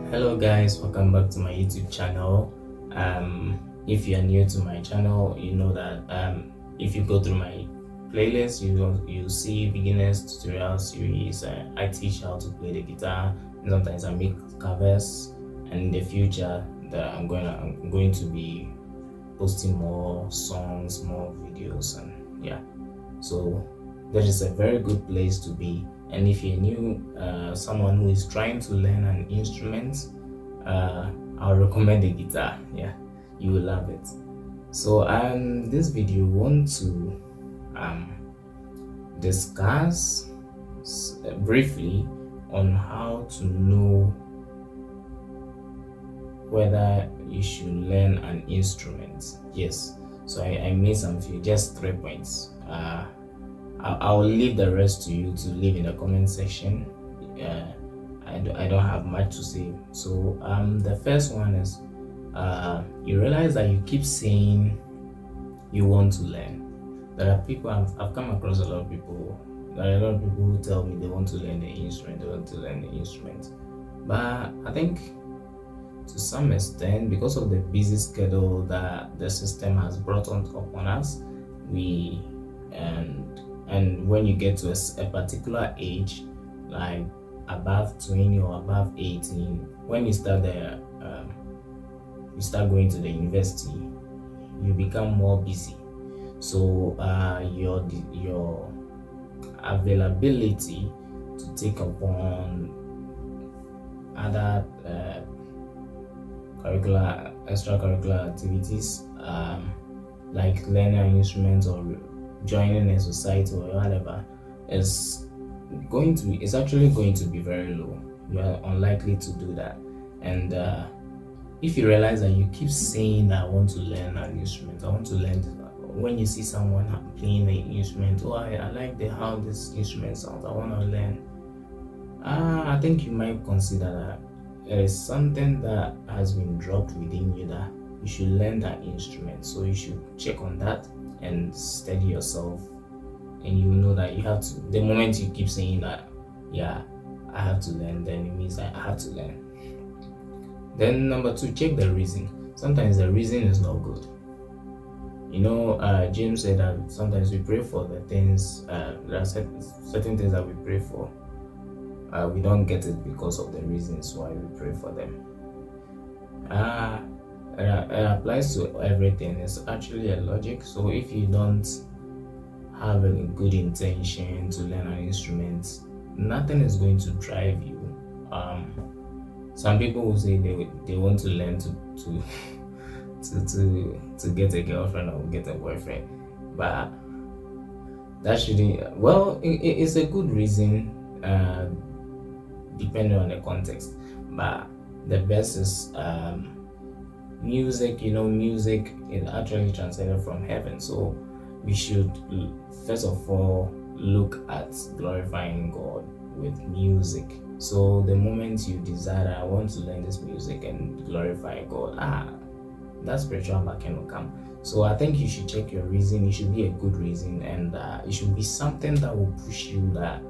Hello guys, welcome back to my YouTube channel. If you are new to my channel, you know that if you go through my playlist, you see beginners tutorial series. I teach how to play the guitar, and sometimes I make covers. And in the future, that I'm going to be posting more songs, more videos, and yeah. So that is a very good place to be. And if you're new, someone who is trying to learn an instrument, I'll recommend the guitar. Yeah, you will love it. So this video want to discuss briefly on how to know whether you should learn an instrument. Yes, so I made some few, just 3 points. I'll leave the rest to you to leave in the comment section. I don't have much to say. So the first one is you realize that you keep saying you want to learn. There are people I've come across a lot of people. There are a lot of people who tell me they want to learn the instrument. They want to learn the instrument, but I think to some extent, because of the busy schedule that the system has brought upon us, we and when you get to a particular age, like above 20 or above 18, when you start you start going to the university, you become more busy. So your availability to take upon other extracurricular activities, like learning instruments or joining a society or whatever, it's actually going to be very low. You are unlikely to do that. And if you realize that you keep saying that I want to learn an instrument, I want to learn this, when you see someone playing an instrument, I like how this instrument sounds, I want to learn, I think you might consider that there is something that has been dropped within you that you should learn that instrument. So you should check on that and steady yourself, and you know that you have to. The moment you keep saying that, yeah, I have to learn, then it means that I have to learn. Then number 2, check the reason. Sometimes the reason is not good. You know, James said that sometimes we pray for the things, there are certain things that we pray for, we don't get it because of the reasons why we pray for them. It applies to everything. It's actually a logic. So if you don't have a good intention to learn an instrument, nothing is going to drive you. Some people will say they want to learn to get a girlfriend or get a boyfriend, but that shouldn't. Well, it's a good reason, depending on the context. But the best is music. You know, music is actually translated from heaven, so we should first of all look at glorifying God with music. So the moment you desire, I want to learn this music and glorify God, that spiritual backing will come. So I think you should check your reason. It should be a good reason, and it should be something that will push you that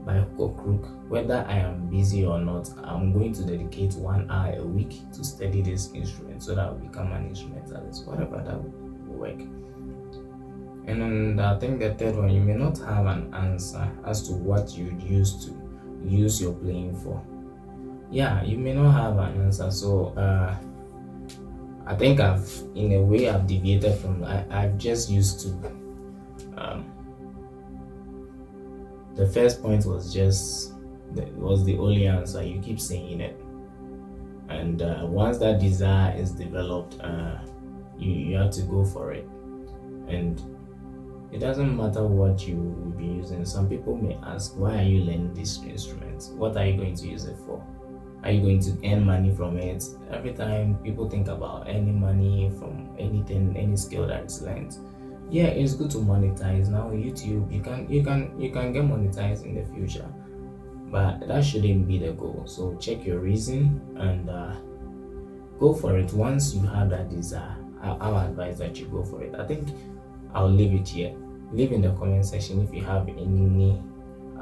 by hook or crook, whether I am busy or not, I'm going to dedicate 1 hour a week to study this instrument so that I will become an instrumentalist, whatever that will work. And then I think the third one, you may not have an answer as to what you'd use your playing for. Yeah, you may not have an answer. So I think I've deviated from. I've just used to. The first point was the only answer. You keep saying it, and once that desire is developed, you have to go for it. And it doesn't matter what you will be using. Some people may ask, why are you learning this instrument? What are you going to use it for? Are you going to earn money from it? Every time people think about earning money from anything, any skill that is learned, yeah, it's good to monetize. Now YouTube, you can get monetized in the future, but that shouldn't be the goal. So check your reason and go for it. Once you have that desire, I'll advise that you go for it. I think I'll leave it here. Leave in the comment section if you have any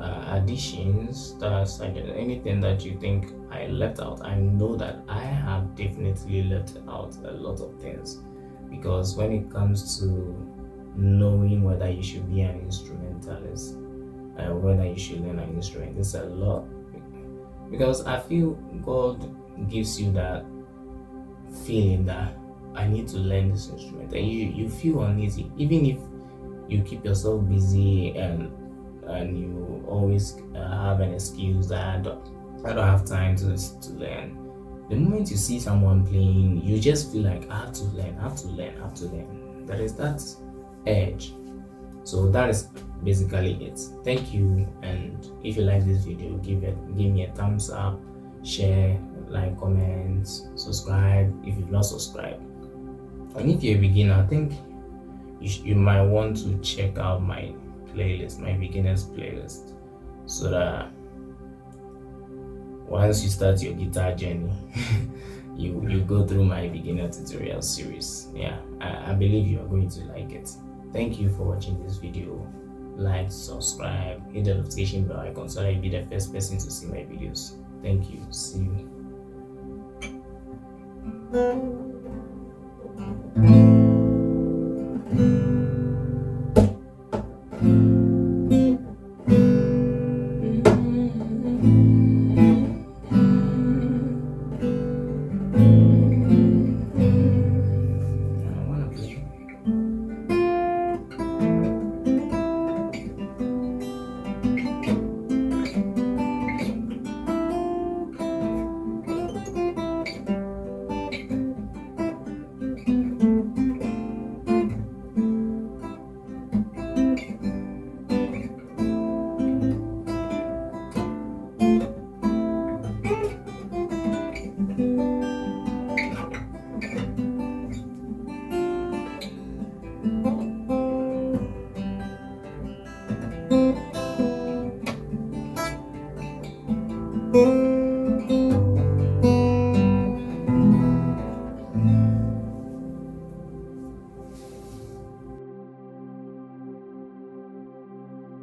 additions, that's anything that you think I left out. I know that I have definitely left out a lot of things, because when it comes to knowing whether you should be an instrumentalist, whether you should learn an instrument, it's a lot, because I feel God gives you that feeling that I need to learn this instrument, and you feel uneasy, even if you keep yourself busy and you always have an excuse that I don't have time to learn. The moment you see someone playing, you just feel like I have to learn, I have to learn, I have to learn. There is that edge. So that is basically it. Thank you, and if you like this video, give me a thumbs up, share, like, comment, subscribe if you've not subscribed. And if you're a beginner, I think you might want to check out my playlist, my beginners playlist, so that once you start your guitar journey, you go through my beginner tutorial series. Yeah, I believe you are going to like it. Thank you for watching this video. Like, subscribe, hit the notification bell icon so that you'll be the first person to see my videos. Thank you. See you. Thank you.